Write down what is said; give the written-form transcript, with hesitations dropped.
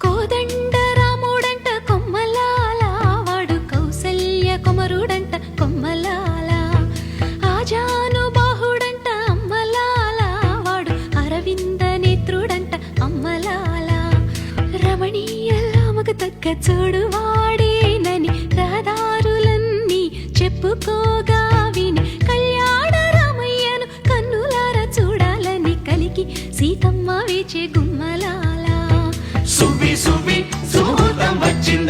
కోదండ రాముడంట కొమ్మలాల వాడు కౌసల్య కుమరుడంట కొమ్మలాల ఆజాను బాహుడంట అమ్మలాల వాడు అరవింద నేత్రుడంట అమ్మలాల రమణీయలామకు తగ్గ చూడువాడేనని రహదారులన్నీ చెప్పుకోగా విని కళ్యాణ రామయ్యను కన్నులార చూడాలని కలిగి సీతమ్మ వేచే గుమ్మలాల సువి సువి సుహూతం వచ్చింది